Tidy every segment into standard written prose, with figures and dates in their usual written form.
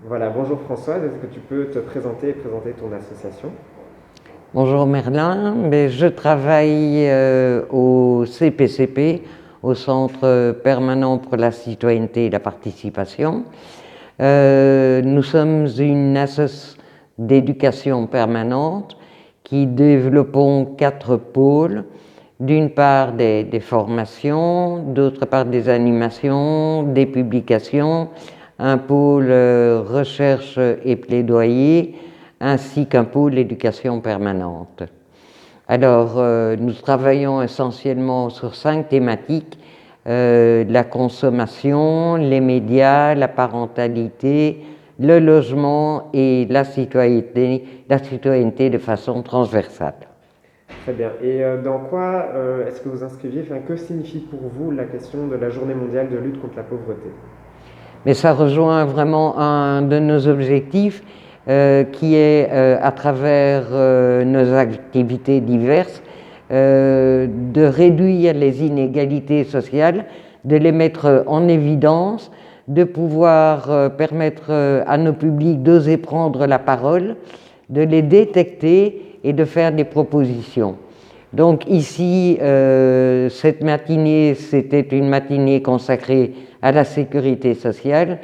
Voilà, bonjour Françoise, est-ce que tu peux te présenter et présenter ton association? Bonjour Merlin, je travaille au CPCP, au Centre permanent pour la citoyenneté et la participation. Nous sommes une association d'éducation permanente qui développons 4 pôles. D'une part des formations, d'autre part des animations, des publications, un pôle recherche et plaidoyer, ainsi qu'un pôle éducation permanente. Alors, nous travaillons essentiellement sur 5 thématiques, la consommation, les médias, la parentalité, le logement et la citoyenneté de façon transversale. Très bien. Et dans quoi est-ce que vous inscriviez, enfin, que signifie pour vous la question de la Journée mondiale de lutte contre la pauvreté? Mais ça rejoint vraiment un de nos objectifs qui est, à travers nos activités diverses, de réduire les inégalités sociales, de les mettre en évidence, de pouvoir permettre à nos publics d'oser prendre la parole, de les détecter et de faire des propositions. Donc ici, cette matinée, c'était une matinée consacrée à la sécurité sociale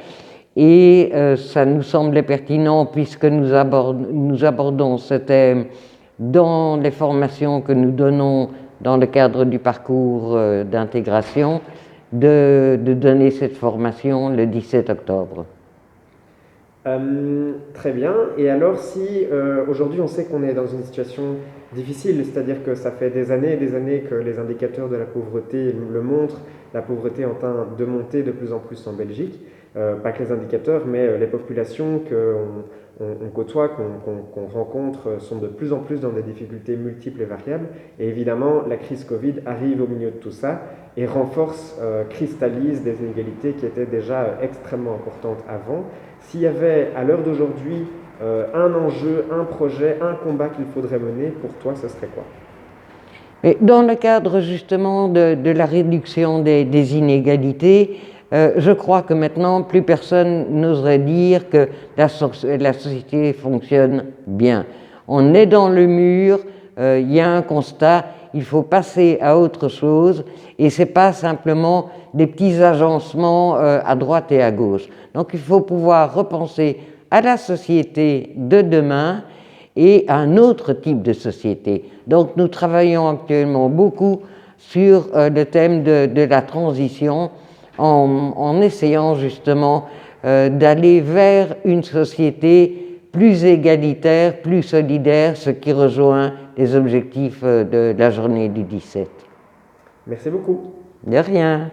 et ça nous semblait pertinent puisque nous abordons ce thème dans les formations que nous donnons dans le cadre du parcours d'intégration, de donner cette formation le 17 octobre. Très bien. Et alors, si aujourd'hui on sait qu'on est dans une situation difficile, c'est-à-dire que ça fait des années et des années que les indicateurs de la pauvreté le montrent, la pauvreté est en train de monter de plus en plus en Belgique, pas que les indicateurs, mais les populations qu'on côtoie, qu'on rencontre sont de plus en plus dans des difficultés multiples et variables. Et évidemment, la crise Covid arrive au milieu de tout ça et renforce, cristallise des inégalités qui étaient déjà extrêmement importantes avant. S'il y avait à l'heure d'aujourd'hui un enjeu, un projet, un combat qu'il faudrait mener, pour toi, ce serait quoi? Et dans le cadre justement de la réduction des inégalités, je crois que maintenant, plus personne n'oserait dire que la société fonctionne bien. On est dans le mur, il y a un constat, il faut passer à autre chose, et ce n'est pas simplement des petits agencements à droite et à gauche. Donc il faut pouvoir repenser à la société de demain et à un autre type de société. Donc nous travaillons actuellement beaucoup sur le thème de la transition en essayant justement d'aller vers une société plus égalitaire, plus solidaire, ce qui rejoint les objectifs de la journée du 17. Merci beaucoup. De rien.